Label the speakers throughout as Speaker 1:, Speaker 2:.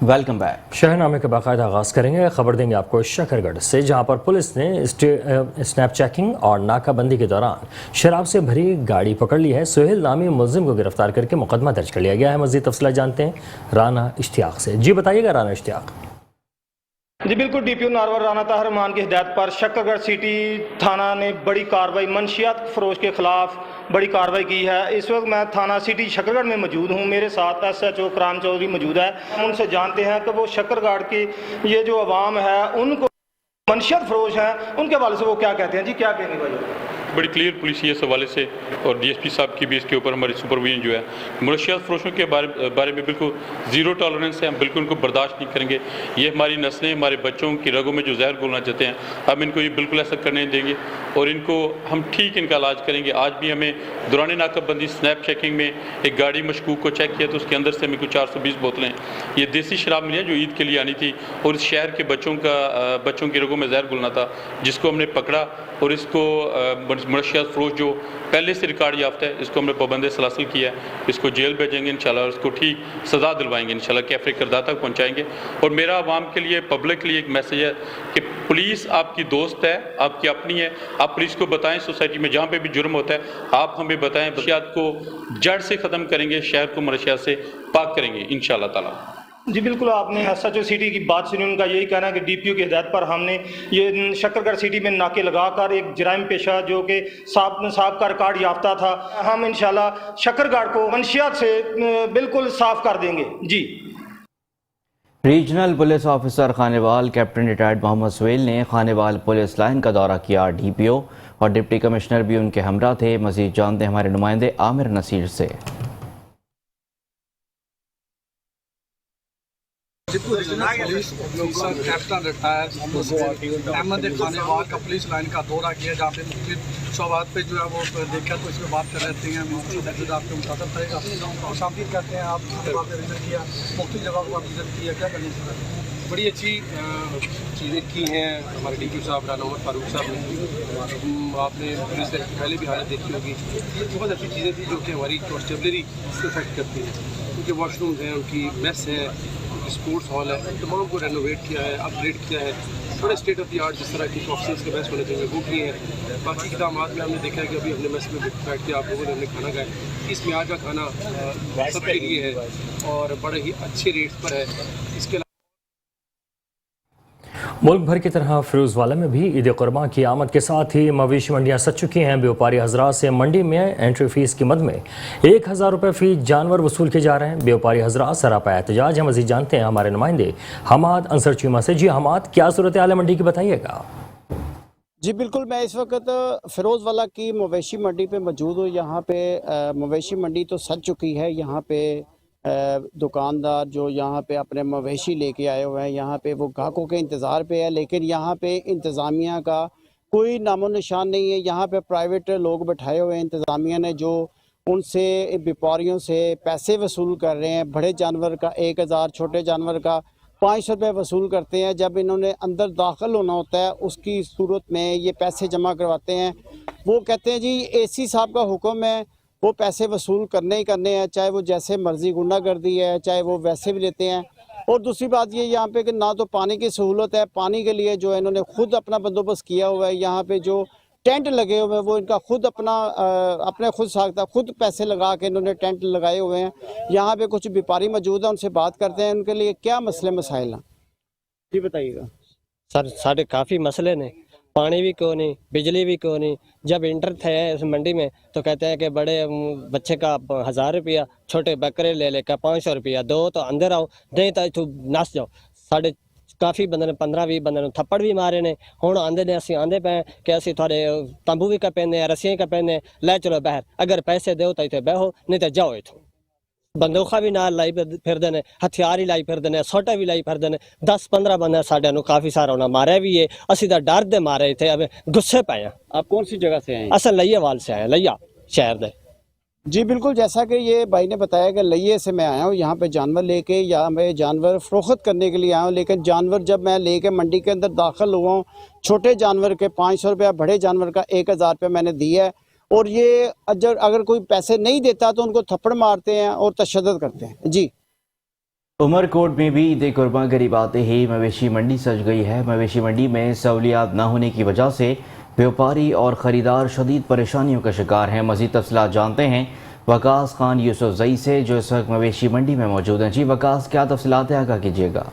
Speaker 1: Welcome back.
Speaker 2: शहरनामे का बाकायदा आगाज़ करेंगे। खबर देंगे आपको शकरगढ़ से, जहां पर पुलिस ने स्नैप चेकिंग और नाकाबंदी के दौरान शराब से भरी गाड़ी पकड़ ली है। सोहेल नामी मुलजिम को गिरफ्तार करके मुकदमा दर्ज कर लिया गया है। मज़ीद तफसीलात जानते हैं राना इश्तियाक से। जी बताइएगा राना इश्तियाक।
Speaker 3: जी बिल्कुल, डीपीओ नारवर राना ताहर मान की हिदायत पर शकरगढ़ सिटी थाना ने बड़ी कार्रवाई मंशियात फरोश के खिलाफ बड़ी कार्रवाई की है। इस वक्त मैं थाना सिटी शकरगढ़ में मौजूद हूँ। मेरे साथ SHO क्राम चौधरी मौजूद है। हम उनसे जानते हैं कि वो शकरगढ़ की ये जो अवाम है उनको मंशियात फरोश है, उनके हवाले से वो क्या कहते हैं। जी क्या कहेंगे भाई?
Speaker 4: बड़ी क्लियर पुलिस इस हवाले से और DSP साहब की भी इसके ऊपर हमारी सुपरविजन जो है मनशियात फरोशों के बारे में बिल्कुल ज़ीरो टॉलरेंस है। हम बिल्कुल उनको बर्दाश्त नहीं करेंगे। ये हमारी नस्लें, हमारे बच्चों की रगों में जो जहर घोलना चाहते हैं, हम इनको ये बिल्कुल ऐसा करने देंगे और इनको हम ठीक इनका इलाज करेंगे। आज भी हमें दौरान नाकाबंदी स्नैप चेकिंग में एक गाड़ी मशकूक को चेक किया तो उसके अंदर से हमें कुछ 420 बोतलें ये देसी शराब मिली है जो ईद के लिए आनी थी और इस शहर के बच्चों की रगों में जहर घुलना था, जिसको हमने पकड़ा और इसको मनशियात फरोश जो पहले से रिकॉर्ड याफ्ता है इसको हमने पाबंद सलासिल किया है। इसको जेल भेजेंगे इंशाल्लाह और इसको ठीक सज़ा दिलवाएंगे इंशाल्लाह, कैफे किरदार तक पहुँचाएंगे। और मेरा आवाम के लिए, पब्लिक के लिए एक मैसेज है कि पुलिस आपकी दोस्त है, आपकी अपनी है। आप पुलिस को बताएं, सोसाइटी में जहाँ पे भी जुर्म होता है आप हमें बताएं। मनशियात को जड़ से ख़त्म करेंगे, शहर को मनशियात से पाक करेंगे इंशाल्लाह ताला।
Speaker 3: जी बिल्कुल, आपने SHO सिटी की बात सुनी। उनका यही कहना है कि DPO की हिदायत पर हमने ये शकरगढ़ सिटी में नाके लगाकर एक जराइम पेशा जो कि साहब का रिकॉर्ड याफ्ता था, हम इंशाल्लाह शकरगढ़ को मंशियात से बिल्कुल साफ कर देंगे। जी
Speaker 1: regional police officer Khanewal captain retired Mohammad Sohail ने खानेवाल पुलिस लाइन का दौरा किया। DPO और डिप्टी कमिश्नर भी उनके हमरा थे। मजीद जानते हैं हमारे नुमाइंदे आमिर नसीर से।
Speaker 5: कैप्टन रिटायर्ड अहमद खानेवाल का पुलिस लाइन का दौरा किया, जहाँ पे मुख्तलिफ शोबात पे जो है वो देखा तो इसमें बात कर रहे हैं। आपके मुताबिक रहेगा और शामिल करते हैं। आप विजिट किया, मुख्तलिफ जगह को आप विजिट किया, क्या करने से
Speaker 6: बड़ी अच्छी चीज़ें की हैं हमारे DPO साहब राना उमर फारूक साहब ने। आपने पुलिस लाइन की पहले भी हालत देखी होगी। बहुत अच्छी चीज़ें थी जो कि हमारी कॉन्स्टेबलरी को इफेक्ट करती हैं। उनके वॉशरूम्स हैं, उनकी मेस है, स्पोर्ट्स हॉल है, तमाम को रेनोवेट किया है, अपग्रेड किया है। बड़े स्टेट ऑफ द आर्ट जिस तरह की ऑफिसर्स के बेस्ट होने चाहिए वो किए हैं। बाकी इक़दामात में हमने देखा है कि अभी हमने मेस में बैठ के आप लोगों ने हमने खाना खाया। इस मियाज का खाना सबके लिए है और बड़े ही अच्छे रेट्स पर है। इसके
Speaker 2: मुल्क भर की तरह फिरोजवाला में भी ईद कुर्बान की आमद के साथ ही मवेशी मंडियां सज चुकी हैं। व्यापारी हजरात से मंडी में एंट्री फीस की मद में 1000 रुपये फी जानवर वसूल किए जा रहे हैं। व्यापारी हजरात सरापा एहतजाज हैं। मजीद जानते हैं हमारे नुमाइंदे हमाद अंसर चीमा से। जी हमाद, क्या सूरत हाल है मंडी की, बताइएगा।
Speaker 7: जी बिल्कुल, मैं इस वक्त फिरोजवाला की मवेशी मंडी पे मौजूद हूँ। यहाँ पे मवेशी मंडी तो सज चुकी है। यहाँ पे दुकानदार जो यहाँ पे अपने मवेशी लेके आए हुए हैं, यहाँ पे वो ग्राहकों के इंतज़ार पे है, लेकिन यहाँ पे इंतज़ामिया का कोई नामो निशान नहीं है। यहाँ पे प्राइवेट लोग बैठाए हुए हैं इंतज़ामिया ने, जो उनसे व्यापारियों से पैसे वसूल कर रहे हैं। बड़े जानवर का 1000, छोटे जानवर का 500 रुपये वसूल करते हैं। जब इन्होंने अंदर दाखिल होना होता है उसकी सूरत में ये पैसे जमा करवाते हैं। वो कहते हैं जी AC साहब का हुक्म है, वो पैसे वसूल करने ही करने हैं, चाहे वो जैसे मर्जी गुंडागर्दी है, चाहे वो वैसे भी लेते हैं। और दूसरी बात ये यहाँ पे कि ना तो पानी की सहूलत है, पानी के लिए जो है इन्होंने खुद अपना बंदोबस्त किया हुआ है। यहाँ पे जो टेंट लगे हुए हैं वो इनका खुद अपने खुद साख्ता, खुद पैसे लगा के इन्होंने टेंट लगाए हुए हैं। यहाँ पे कुछ व्यापारी मौजूद हैं, उनसे बात करते हैं उनके लिए क्या मसले मसाइल हैं। जी बताइएगा
Speaker 8: सर। साढ़े काफ़ी मसले ने, पानी भी क्यों नहीं, बिजली भी क्यों नहीं। जब इंटर थे इस मंडी में तो कहते हैं कि बड़े बच्चे का 1000 रुपया, छोटे बकरे ले का 500 रुपया दो तो अंदर आओ, नहीं तो इतों नस जाओ। साढ़े काफ़ी बंदे ने 15-20 बंदे ने थप्पड़ भी मारे ने। हुण आंदे ने असीं आंदे पे कि असीं थोड़े तंबू भी कपेने, रस्सियां कपेने, ले चलो बाहर, अगर पैसे दो तो इत्थे बहो, नहीं तो जाओ इत्थों। बंदूखा भी नाल लाई फिरदे ने, हथियार ही लाई फिरदे ने, सोटा भी लाई फिरदे ने। 10-15 बंदे साढ़े नूं काफ़ी सारा उन्हें मारे भी है। असीं तां डर दे मारे इत्थे अब गुस्से पे हैं।
Speaker 7: आप कौन सी जगह से आए हैं?
Speaker 8: असल लैयावाल से आए, लैया शहर दे।
Speaker 7: जी बिल्कुल, जैसा कि ये भाई ने बताया कि लइये से मैं आया हूँ यहाँ पे जानवर लेके, या मैं जानवर फरोख्त करने के लिए आया हूँ। लेकिन जानवर जब मैं लेके मंडी के अंदर दाखिल हुआ हूँ, छोटे जानवर के 500 रुपया, बड़े जानवर का 1000 रुपया मैंने दिया है। और ये अगर कोई पैसे नहीं देता तो उनको थप्पड़ मारते हैं और तशद्दुद करते हैं। जी
Speaker 1: उमरकोट में भी ईद कुर्बान करीब आते ही मवेशी मंडी सज गई है। मवेशी मंडी में सहूलियात न होने की वजह से व्यापारी और ख़रीदार शदीद परेशानियों का शिकार हैं। मज़ीद तफसीलात जानते हैं वकास खान यूसुफजई से, जो इस वक्त मवेशी मंडी में मौजूद हैं। जी वकास, क्या तफसीलात है, आगाह कीजिएगा।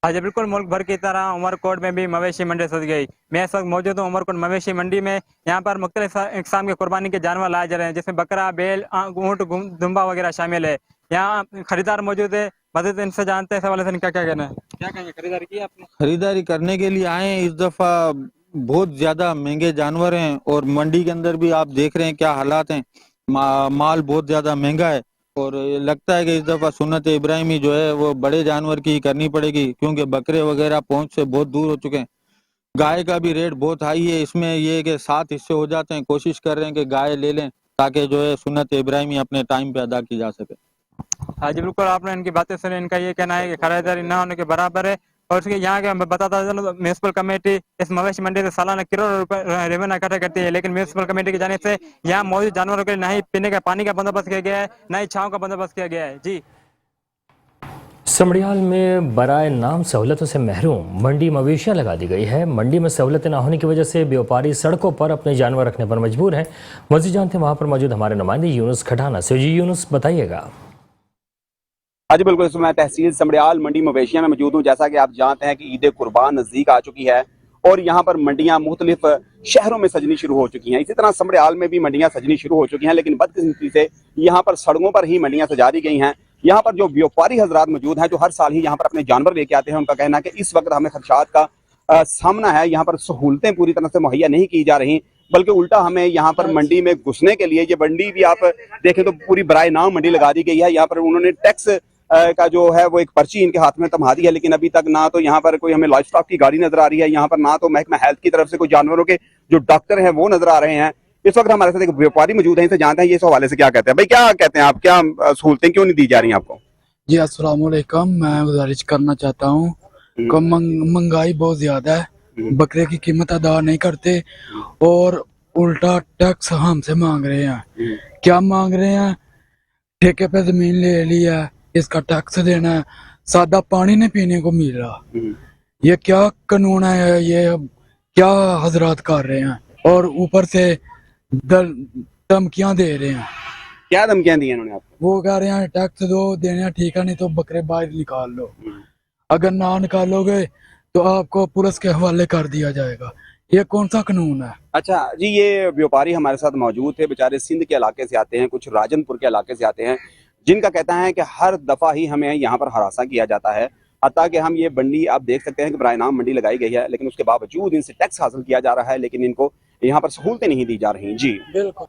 Speaker 9: आज बिल्कुल मुल्क भर की तरह उमरकोट में भी मवेशी मंडी सज गई। मैं इस वक्त मौजूद हूँ उमरकोट मवेशी मंडी में। यहाँ पर मुख्तलिफ इकसाम के कुर्बानी के जानवर लाए जा रहे हैं, जिसमें बकरा, बैल, ऊँट, दुम्बा वगैरह शामिल है। यहाँ खरीदार मौजूद है, मदद इनसे जानते हैं इस हवाले से क्या क्या कहना है। क्या कहेंगे, खरीदारी की आपने?
Speaker 10: खरीदारी करने के लिए आए हैं। इस दफ़ा बहुत ज़्यादा महंगे जानवर हैं और मंडी के अंदर भी आप देख रहे हैं क्या हालात हैं। माल बहुत ज़्यादा महंगा है और लगता है कि इस दफ़ा सुन्नत इब्राहिमी जो है वो बड़े जानवर की करनी पड़ेगी, क्योंकि बकरे वगैरह पहुंच से बहुत दूर हो चुके हैं। गाय का भी रेट बहुत हाई है। इसमें ये है कि 7 हिस्से हो जाते हैं। कोशिश कर रहे हैं कि गाय ले लें ताकि जो है सुन्नत इब्राहिमी अपने टाइम पे अदा की जा सके।
Speaker 9: हाँ जी, बिल्कुल आपने इनकी बातें सुनी। इनका ये कहना है कि खरीदारी न होने के बराबर है। और उसके यहाँ के मैं बताता चलूं, म्यूनसिपल कमेटी इस मवेशी मंडी से सालाना करोड़ों रुपए रेवेन्यू इकट्ठा करती है, लेकिन म्यूनसिपल कमेटी की जानिब से यहाँ मौजूद जानवरों के लिए न ही पीने का पानी का बंदोबस्त किया गया है, न ही छांव का बंदोबस्त किया गया है। जी,
Speaker 2: समड़ियाल में बराए नाम सहूलतों से महरूम मंडी मवेशियाँ लगा दी गई है। मंडी में सहूलतें न होने की वजह से व्यापारी सड़कों पर अपने जानवर रखने पर मजबूर हैं। मज़ीद जानते हैं वहाँ पर मौजूद हमारे नुमाइंदे यूनुस खटाना से। जी यूनुस, बताइएगा।
Speaker 11: हाँ जी बिल्कुल, मैं तहसील समड़ियाल मंडी मवेशिया में मौजूद हूँ। जैसा कि आप जानते हैं कि ईद कुर्बान नज़दीक आ चुकी है और यहाँ पर मंडियाँ मुख्तलिफ शहरों में सजनी शुरू हो चुकी हैं। इसी तरह समड़ियाल में भी मंडियाँ सजनी शुरू हो चुकी हैं, लेकिन बदकिस्मती से यहाँ पर सड़कों पर ही मंडियाँ सजा दी गई हैं। यहाँ पर जो व्यापारी हजरात मौजूद हैं, जो हर साल ही यहाँ पर अपने जानवर लेके आते हैं, उनका कहना है कि इस वक्त हमें खदशात का सामना है। यहाँ पर सहूलतें पूरी तरह से मुहैया नहीं की जा रही, बल्कि उल्टा हमें यहाँ पर मंडी में घुसने के लिए, ये मंडी भी आप देखें तो पूरी बराए नाम मंडी लगा दी गई है। यहाँ पर उन्होंने टैक्स का जो है वो एक पर्ची इनके हाथ में थमा दी है, लेकिन अभी तक ना तो यहाँ पर कोई हमें लाइफ स्टॉक की गाड़ी नजर आ रही है, यहाँ पर ना तो महकमा हेल्थ की तरफ से कोई जानवरों के जो डॉक्टर हैं वो नजर आ रहे हैं। इस वक्त हमारे साथ एक व्यापारी मौजूद हैं, इनसे जानते हैं ये इस हवाले से क्या कहते हैं। भाई क्या कहते हैं आप, क्या सहूलतें क्यों नहीं दी जा रही हैं आपको?
Speaker 12: जी अस्सलाम वालेकुम, मैं गुजारिश करना चाहता हूँ कि महंगाई बहुत ज्यादा है, बकरे की कीमत अदा नहीं करते और उल्टा टैक्स हमसे मांग रहे हैं। क्या मांग रहे हैं? ठेके पे जमीन ले ली है, इसका टैक्स देना है, सादा पानी नहीं पीने को मिल रहा। ये क्या कानून है? ये क्या हजरात कर रहे हैं? और ऊपर से धमकियां दे रहे हैं।
Speaker 11: क्या धमकियां दी हैं उन्होंने आपको?
Speaker 12: वो कह रहे हैं टैक्स दो, देना ठीक है, नहीं तो बकरे बाहर निकाल लो, अगर ना निकालोगे तो आपको पुलिस के हवाले कर दिया जाएगा। ये कौन सा कानून है?
Speaker 11: अच्छा जी, ये व्यापारी हमारे साथ मौजूद थे, बेचारे सिंध के इलाके से आते हैं, कुछ राजनपुर के इलाके से आते हैं, जिनका कहता है कि हर दफा ही हमें यहाँ पर हरासा किया जाता है। हत्ता कि हम ये मंडी आप देख सकते हैं कि बराए नाम मंडी लगाई गई है, लेकिन उसके बावजूद इनसे टैक्स हासिल किया जा रहा है, लेकिन इनको यहाँ पर सहूलतें नहीं दी जा रही। जी
Speaker 12: बिल्कुल।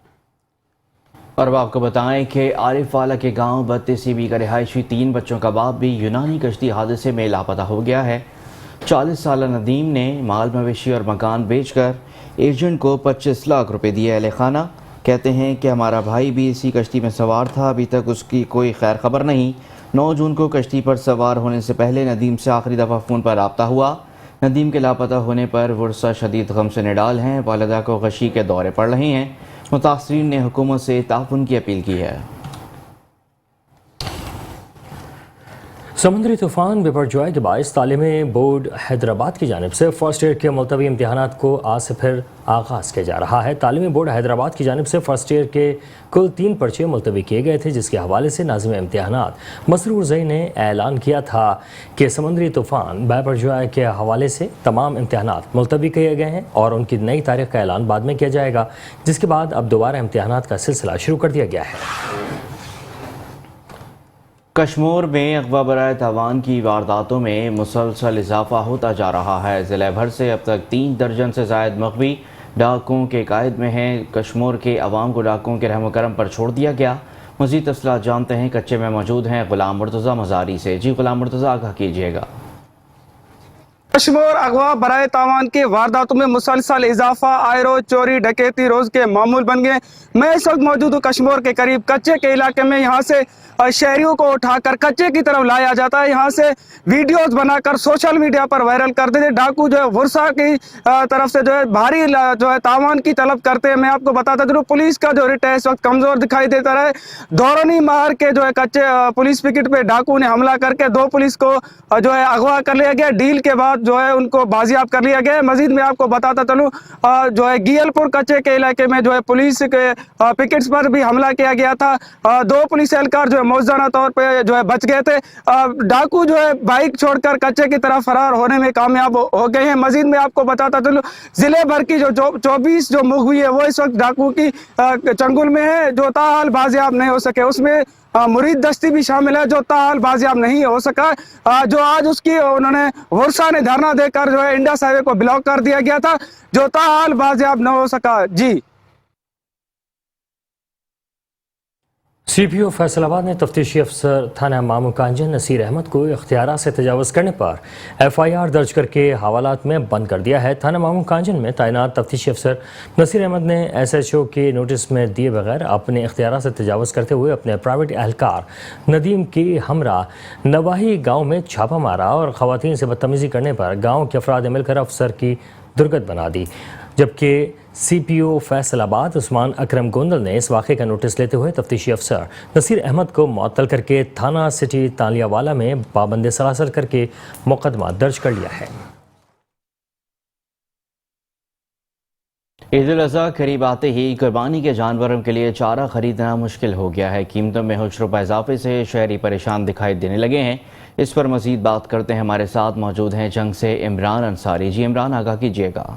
Speaker 1: और अब आपको बताएं कि आरिफ वाला के गांव बत्तीसीबी का रिहायशी 3 बच्चों का बाप भी यूनानी कश्ती हादसे में लापता हो गया है। 40 साल नदीम ने माल मवेशी और मकान बेचकर एजेंट को 25 लाख रुपए दिए। अहले खाना कहते हैं कि हमारा भाई भी इसी कश्ती में सवार था, अभी तक उसकी कोई खैर खबर नहीं। 9 जून को कश्ती पर सवार होने से पहले नदीम से आखिरी दफ़ा फ़ोन पर रब्ता हुआ। नदीम के लापता होने पर वर्षा शदीद गम से निडाल हैं, वालिदा को गशी के दौरे पड़ रहे हैं। मुतासरीन ने हुकूमत से ताउन की अपील की है।
Speaker 2: समुद्री तूफान बिपरजॉय के बायस तालीमी बोर्ड हैदराबाद की जानिब से फर्स्ट ईयर के मुलतवी इम्तहानात को आज से फिर आगाज़ किया जा रहा है। तालीमी बोर्ड हैदराबाद की जानिब से फर्स्ट ईयर के कुल 3 पर्चे मुलतवी किए गए थे, जिसके हवाले से नाज़िम इम्तहानात मसरूर ज़ई ने ऐलान किया था कि समुद्री तूफान बिपरजॉय के हवाले से तमाम इम्तहानात मुलतवी किए गए हैं और उनकी नई तारीख का ऐलान बाद में किया जाएगा, जिसके बाद अब दोबारा इम्तहानात का सिलसिला शुरू कर दिया गया है।
Speaker 1: कश्मीर में अगवा बराए तावान की वारदातों में मुसलसल इजाफा होता जा रहा है। ज़िले भर से अब तक 3 दर्जन से ज़ायद मग़वी डाकुओं के कायद में हैं। कश्मीर के अवाम को डाकुओं के रहम करम पर छोड़ दिया गया। मज़ीद तफसीलात जानते हैं, कच्चे में मौजूद हैं ग़ुलाम मुर्तज़ा मज़ारी से। जी ग़ुलाम मुर्तज़ा, आगाह कीजिएगा।
Speaker 13: कश्मीर अगवा बराए तावान की वारदातों में मुसलसल इजाफा, आए रोज चोरी डकैती रोज के मामूल बन गए। मैं इस वक्त मौजूद हूँ कश्मीर के करीब कच्चे के इलाके में। यहाँ से शहरियों को उठाकर कच्चे की तरफ लाया जाता है। यहाँ से वीडियोस बनाकर सोशल मीडिया पर वायरल कर देते। डाकू जो है वर्षा की तरफ से जो है भारी जो है तावान की तलब करते हैं। मैं आपको बताता चलूँ पुलिस का जो रिट है इस वक्त कमजोर दिखाई देता रहा है। दौरानी मार के जो है कच्चे पुलिस पिकेट पे डाकू ने हमला करके 2 पुलिस को जो है अगवा कर लिया गया। डील के बाद जो है उनको बाजियाब कर लिया गया। मजीद मैं आपको बताता चलूँ जो है गियलपुर कच्चे के इलाके में जो है पुलिस के पिकेट्स पर भी हमला किया गया था। 2 पुलिस एहलकार जो है मौजूदा तौर पे जो है बच गए थे। डाकू जो है बाइक छोड़कर कच्चे की तरफ फरार होने में कामयाब हो गए हैं। मजीद मैं आपको बताता चलूँ जिले भर की जो 24 जो मुखबिर है वो इस वक्त डाकू की चंगुल में है, जो ताहाल बाजियाब नहीं हो सके। उसमें मुरीद दस्ती भी शामिल है जो ताहाल बाजियाब नहीं हो सका। जो आज उसकी उन्होंने वर्षा ने धरना देकर जो है इंडस हाईवे को ब्लॉक कर दिया गया था, जो ताहाल बाजियाब न हो सका। जी
Speaker 2: CPO फैसलाबाद ने तफ्तीशी अफसर थाना मामू कांजन नसीर अहमद को इख्तियारात से तजावज़ करने पर FIR दर्ज करके हवालात में बंद कर दिया है। थाना मामू कांजन में तैनात तफ्तीशी अफसर नसीर अहमद ने SHO के नोटिस में दिए बगैर अपने इख्तियारात से तजावज़ करते हुए अपने प्राइवेट एहलकार नदीम की हमरा नवाही गाँव में छापा मारा और ख़वातीन से बदतमीज़ी करने पर गाँव के अफराद ने मिलकर अफसर की दुर्गत बना दी। जबकि CPO फैसलाबाद उस्मान अकरम गोंदल ने इस वाक़े का नोटिस लेते हुए तफ्तीशी अफसर नसीर अहमद को मुअत्तल करके थाना सिटी तालियावाला में पाबंद सलासल करके मुकदमा दर्ज कर लिया है।
Speaker 1: ईद उल अज़हा करीब आते ही कुर्बानी के जानवरों के लिए चारा खरीदना मुश्किल हो गया है। कीमतों में हुश रुपा इजाफे से शहरी परेशान दिखाई देने लगे हैं। इस पर मज़ीद बात करते हैं, हमारे साथ मौजूद हैं जंग से इमरान अंसारी। जी इमरान, आगाह कीजिएगा।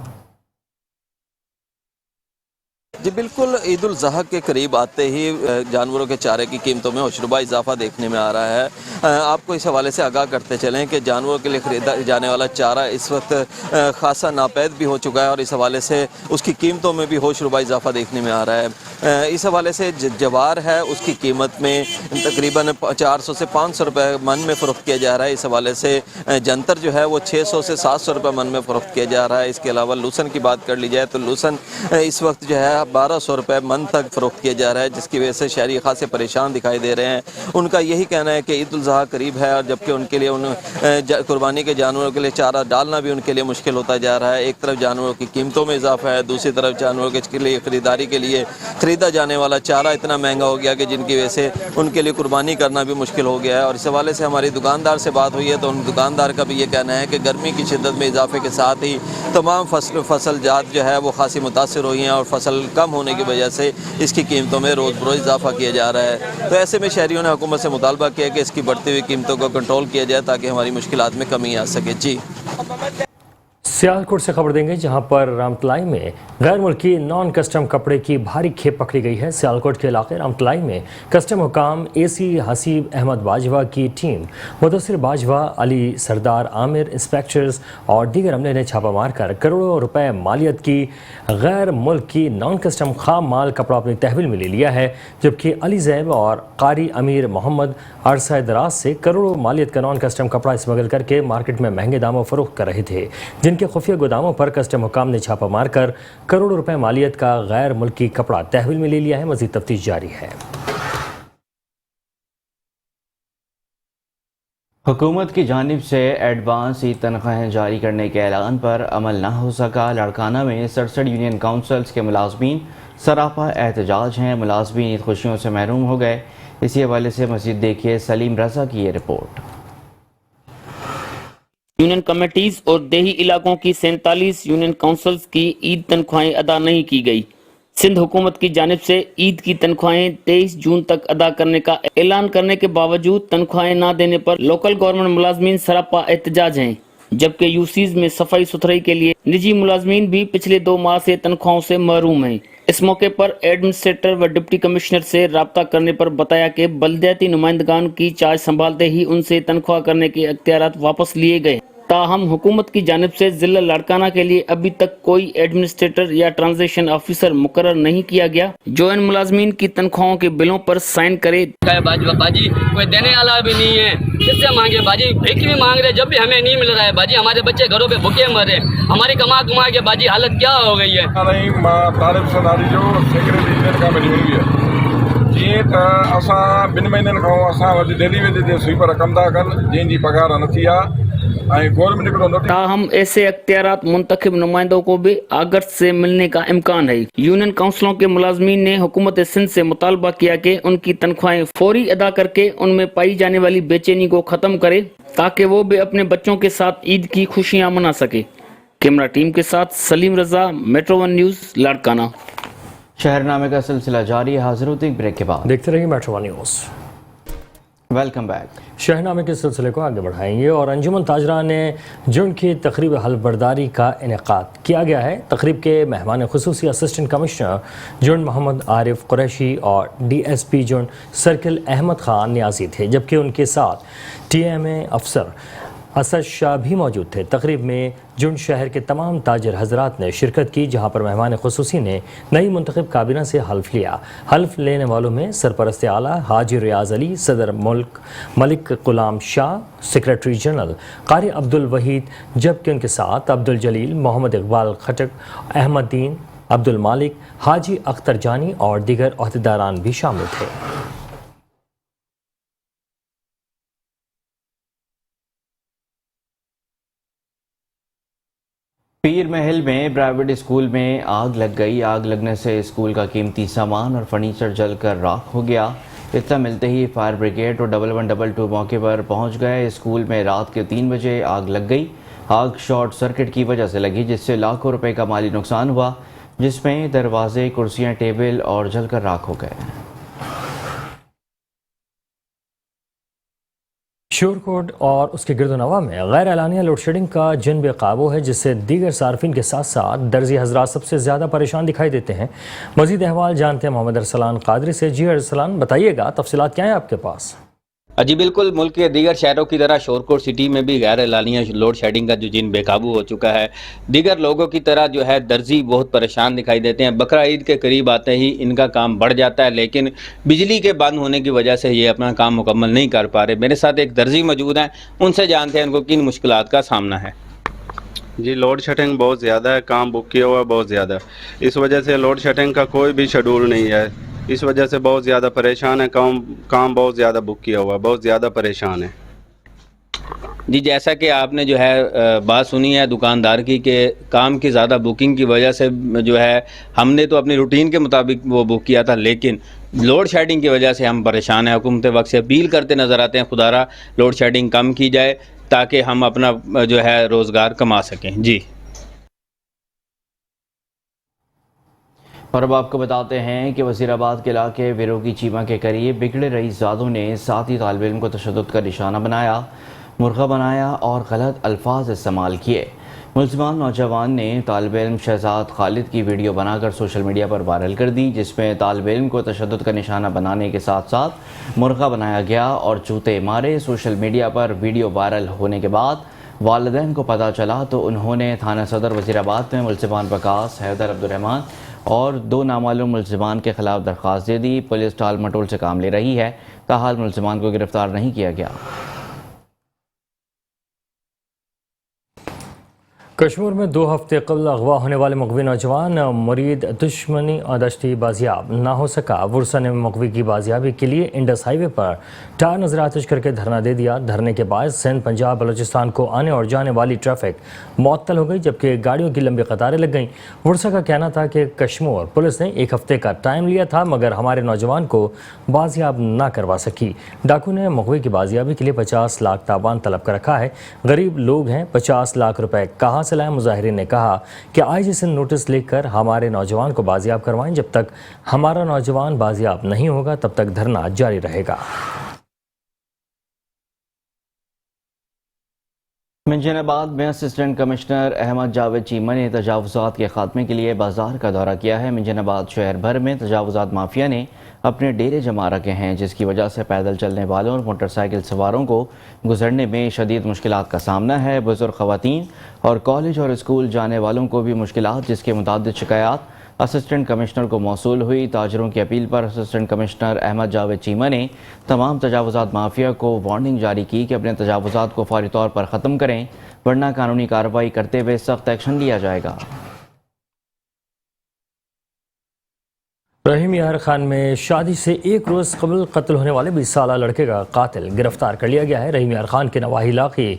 Speaker 14: जी बिल्कुल, ईद उल ज़हा के करीब आते ही जानवरों के चारे की कीमतों में होशरुबा इजाफा देखने में आ रहा है। आपको इस हवाले से आगाह करते चलें कि जानवरों के लिए ख़रीदा जाने वाला चारा इस वक्त खासा नापैद भी हो चुका है और इस हवाले से उसकी कीमतों में भी होशरुबा इजाफा देखने में आ रहा है। इस हवाले से जवार है उसकी कीमत में तकरीबन 400 से 500 रुपये मन में फ़रोख्त किया जा रहा है। इस हवाले से जंतर जो है वो 600 से 700 रुपये मन में फ़रोख्त किया जा रहा है। इसके अलावा लूसन की बात कर ली जाए तो लूसन इस वक्त जो है 1200 रुपये मन तक फ़रोख्त किया जा रहा है, जिसकी वजह से शहरी खासे परेशान दिखाई दे रहे हैं। उनका यही कहना है कि ईद उल ज़हा करीब है और जबकि उनके लिए कुर्बानी के जानवरों के लिए चारा डालना भी उनके लिए मुश्किल होता जा रहा है। एक तरफ जानवरों की कीमतों में इजाफा है, दूसरी तरफ जानवरों के लिए ख़रीदारी के लिए ख़रीदा जाने वाला चारा इतना महंगा हो गया कि जिनकी वजह से उनके लिए कुर्बानी करना भी मुश्किल हो गया है। और इस हवाले से हमारी दुकानदार से बात हुई है तो उन दुकानदार का भी ये कहना है कि गर्मी की शिद्दत में इजाफे के साथ ही तमाम फसल जात जो है वो खासी मुतासर हुई हैं और फसल कम होने की वजह से इसकी कीमतों में रोज़ बरोज़ इजाफा किया जा रहा है। तो ऐसे में शहरियों ने हुकूमत से मुतालबा किया कि इसकी बढ़ती हुई कीमतों को कंट्रोल किया जाए ताकि हमारी मुश्किलात में कमी आ सके। जी
Speaker 2: सियालकोट से खबर देंगे, जहां पर रामतलाई में गैर मुल्की नॉन कस्टम कपड़े की भारी खेप पकड़ी गई है। सियालकोट के इलाके रामतलाई में कस्टम हुकाम AC हसीब अहमद बाजवा की टीम मुदस्सिर बाजवा, अली सरदार, आमिर, इंस्पेक्टर्स और दीगर अमले ने छापा मारकर करोड़ों रुपए मालियत की गैर मुल्की नॉन कस्टम खाम माल कपड़ा अपनी तहवील में ले लिया है। जबकि अली जैब और कारी अमीर मोहम्मद अरसा दराज से करोड़ों मालियत का नॉन कस्टम कपड़ा स्मगल करके मार्केट में महंगे दामों फरोख्त कर रहे थे, जिनके खुफिया गोदामों पर कस्टम हुकाम ने छापा मारकर करोड़ों रुपए मालियत का गैर मुल्की कपड़ा तहवील में ले लिया है। मज़ीद तफ्तीश जारी है।
Speaker 1: हुकूमत की जानिब से एडवांस ईद तनख्वाहें जारी करने के ऐलान पर अमल न हो सका। लड़काना में 67 यूनियन काउंसिल्स के मुलाजमीन सरापा एहतजाज हैं। मुलाजमीन ईद खुशियों से महरूम हो गए। इसी हवाले से मज़ीद देखिए सलीम रजा की ये रिपोर्ट।
Speaker 15: यूनियन कमेटीज और देही इलाकों की 47 यूनियन काउंसिल्स की ईद तनख्वाहें अदा नहीं की गई। सिंध हुकूमत की जानिब से ईद की तनख्वाहें 23 जून तक अदा करने का ऐलान करने के बावजूद तनख्वाहें न देने पर लोकल गवर्नमेंट मुलाजमीन सरापा एहतजाज हैं। जबकि यूसीज में सफाई सुथराई के लिए निजी मुलाजमीन भी पिछले 2 माह से तनख्वाहों से महरूम हैं। इस मौके पर एडमिनिस्ट्रेटर व डिप्टी कमिश्नर से राब्ता करने पर बताया कि बल्दियाती नुमाइंदगान की चार्ज संभालते ही उनसे तनख्वाह करने के अख्तियारात वापस लिए गए। ताहम हुकूमत की जानिब से जिला लाड़काना के लिए अभी तक कोई एडमिनिस्ट्रेटर या ट्रांजेक्शन ऑफिसर मुकर्रर नहीं किया गया जो इन मुलाजमीन की तनख्वाहों के बिलों पर साइन करे।
Speaker 16: बाजी कोई देने वाला भी नहीं है, किससे मांगे बाजी, भीख भी मांग रहे जब भी हमें नहीं मिल रहा है बाजी, हमारे बच्चे घरों पे भूखे मर रहे, हमारी कमा के बाजी हालत क्या हो गई है।
Speaker 17: जीअं त असां 2 महीननि खां असां वटि डेली वेज ते स्वीपर कम था कनि जंहिंजी पघार नथी आहे ऐं गवर्नमेंट हिकिड़ो नोटिस।
Speaker 15: ताहम ऐसे अख्तियारात मुंतखब नुमाइंदों को भी अगस्त से मिलने का इम्कान है। यूनियन काउंसिलों के मुलाजमीन ने हुकूमत सिंध से मुतालबा किया कि उनकी तनख्वाहें फौरी अदा करके उनमें पाई जाने वाली बेचैनी को ख़त्म करे ताकि वो भी अपने बच्चों के साथ ईद की खुशियाँ मना सके। कैमरा टीम के साथ सलीम रजा, मेट्रो 1 न्यूज़, लाड़काना।
Speaker 1: शहरनामे का सिलसिला जारी है। हाजिर होते हैं ब्रेक के बाद।
Speaker 2: देखते रहिए मेट्रो 1 न्यूज़।
Speaker 1: Welcome back.
Speaker 2: शहरनामे के सिलसिले को आगे बढ़ाएंगे और अंजुमन ताजरा ने जुर्म की तकरीब हल्फ बर्दारी का इनेकाद किया गया है। तकरीब के मेहमान खुसूसी असिस्टेंट कमिश्नर जुर्म मोहम्मद आरिफ कुरैशी और DSP जुर्म सर्किल अहमद खान नियाजी थे, जबकि उनके साथ TMA अफसर असद शाह भी मौजूद थे। तकरीब में जुर्म शहर के तमाम ताजर हजरात ने शिरकत की, जहाँ पर मेहमान खुसूसी ने नई मुंतखब काबीना से हल्फ लिया। हल्फ लेने वालों में सरपरस्त आला हाजी रियाज अली, सदर मुल्क मलिक गुलाम शाह, सेक्रेटरी जनरल कारी अब्दुल वहीद, जबकि उनके साथ अब्दुल जलील, मोहम्मद इकबाल खटक, अहमद दीन, अब्दुल मालिक, हाजी अख्तर जानी और दीगर अहदेदारान भी शामिल थे।
Speaker 1: पीर महल में प्राइवेट स्कूल में आग लग गई। आग लगने से स्कूल का कीमती सामान और फर्नीचर जलकर राख हो गया। इतना मिलते ही फायर ब्रिगेड और 1112 मौके पर पहुंच गए। स्कूल में रात के 3 बजे आग लग गई। आग शॉर्ट सर्किट की वजह से लगी, जिससे लाखों रुपए का माली नुकसान हुआ, जिसमें दरवाजे, कुर्सियां, टेबल और जलकर राख हो गए।
Speaker 2: शोरकोट और उसके गिरदोनवा में गैर एलानिया लोड शेडिंग का जिन बेकाबू है, जिससे दीगर सार्फिन के साथ साथ दर्जी हजरात सबसे ज़्यादा परेशान दिखाई देते हैं। मज़ीद अहवाल जानते हैं मोहम्मद अरसलान कादरी से। जी अरसलान, बताइएगा तफसीलात क्या हैं आपके पास?
Speaker 18: जी बिल्कुल, मुल्क के दीगर शहरों की तरह शोरकोट सिटी में भी गैर एलानिया लोड शेडिंग का जो जिन बेकाबू हो चुका है। दीगर लोगों की तरह जो है दर्जी बहुत परेशान दिखाई देते हैं। बकरा ईद के करीब आते ही इनका काम बढ़ जाता है, लेकिन बिजली के बंद होने की वजह से ये अपना काम मुकम्मल नहीं कर पा रहे। मेरे साथ एक दर्जी मौजूद हैं, उनसे जानते हैं उनको किन मुश्किलात का सामना है।
Speaker 19: जी, लोड शेडिंग बहुत ज़्यादा है, काम बुक किया हुआ है बहुत ज़्यादा। इस वजह से लोड शेडिंग का कोई भी शेड्यूल नहीं है, इस वजह से बहुत ज़्यादा परेशान है। काम बहुत ज़्यादा बुक किया हुआ है, बहुत ज़्यादा परेशान है।
Speaker 18: जी, जैसा कि आपने जो है बात सुनी है दुकानदार की कि काम की ज़्यादा बुकिंग की वजह से जो है हमने तो अपनी रूटीन के मुताबिक वो बुक किया था, लेकिन लोड शेडिंग की वजह से हम परेशान हैं। हुकूमत वक्त से अपील करते नज़र आते हैं, खुदारा लोड शेडिंग कम की जाए ताकि हम अपना जो है रोज़गार कमा सकें। जी,
Speaker 1: और अब आपको बताते हैं कि वज़ीराबाद के इलाके विरोगी चीमा के करीब बिगड़े रईसज़ादों ने साथी तालिब इल्म को तशद्दुद का निशाना बनाया, मुर्गा बनाया और गलत अल्फाज इस्तेमाल किए। मुल्ज़िमान नौजवान ने तालिब इल्म शहजाद खालिद की वीडियो बनाकर सोशल मीडिया पर वायरल कर दी, जिसमें तालिब इल्म को तशद्दुद का निशाना बनाने के साथ साथ मुर्गा बनाया गया और जूते मारे। सोशल मीडिया पर वीडियो वायरल होने के बाद वालिदैन को पता चला तो उन्होंने थाना सदर वज़ीराबाद में मुल्ज़िमान वकास, हैदर, अब्दुर्रहमान और 2 नामालूम मुल्ज़िमान के खिलाफ दरख्वास्त दे दी। पुलिस टाल मटोल से काम ले रही है, ताहाल मुल्ज़िमान को गिरफ्तार नहीं किया गया।
Speaker 2: कश्मीर में 2 हफ्ते कबल अगवा होने वाले मगवी नौजवान मुरीद दुश्मनी और दश्ती बाजियाब ना हो सका। वुरसा ने मगवी की बाजियाबी के लिए इंडस हाईवे पर टायर नजर आतिश करके धरना दे दिया। धरने के बाद सिंध, पंजाब, बलूचिस्तान को आने और जाने वाली ट्रैफिक मुअत्तल हो गई, जबकि गाड़ियों की लंबी कतारें लग गईं। वुरसा का कहना था कि कश्मीर पुलिस ने 1 हफ्ते का टाइम लिया था, मगर हमारे नौजवान को बाजियाब ना करवा सकी। डाकू ने मगवी की बाजियाबी के लिए 50 लाख तावान तलब कर रखा है। गरीब लोग हैं, 50 लाख रुपए कहाँ से लाएं? मुजाहिरीन ने कहा कि आईजी से नोटिस लेकर हमारे नौजवान को बाजियाब करवाएं। जब तक हमारा नौजवान बाजियाब नहीं होगा तब तक धरना जारी रहेगा।
Speaker 1: मिंजनाबाद में असिस्टेंट कमिश्नर अहमद जावेद चीमा ने तजावुज़ात के खात्मे के लिए बाजार का दौरा किया है। मिंजनाबाद शहर भर में तजावुज़ात माफिया ने अपने डेरे जमा रखे हैं, जिसकी वजह से पैदल चलने वालों और मोटरसाइकिल सवारों को गुजरने में शदीद मुश्किलात का सामना है। बुजुर्ग ख़वातीन और कॉलेज और स्कूल जाने वालों को भी मुश्किलात, जिसके मुताबिक शिकायत असिस्टेंट कमिश्नर को मौसूल हुई। ताजरों की अपील पर असिस्टेंट कमिश्नर अहमद जावेद चीमा ने तमाम तजावुज़ात माफिया को वार्निंग जारी की कि अपने तजावुज़ात को फौरी तौर पर ख़त्म करें, वरना कानूनी कार्रवाई करते हुए सख्त एक्शन लिया जाएगा।
Speaker 2: रहीम यार खान में शादी से एक रोज़ कबल कत्ल होने वाले 20 साला लड़के का कातिल गिरफ्तार कर लिया गया है। रहीम यार खान के नवाही इलाके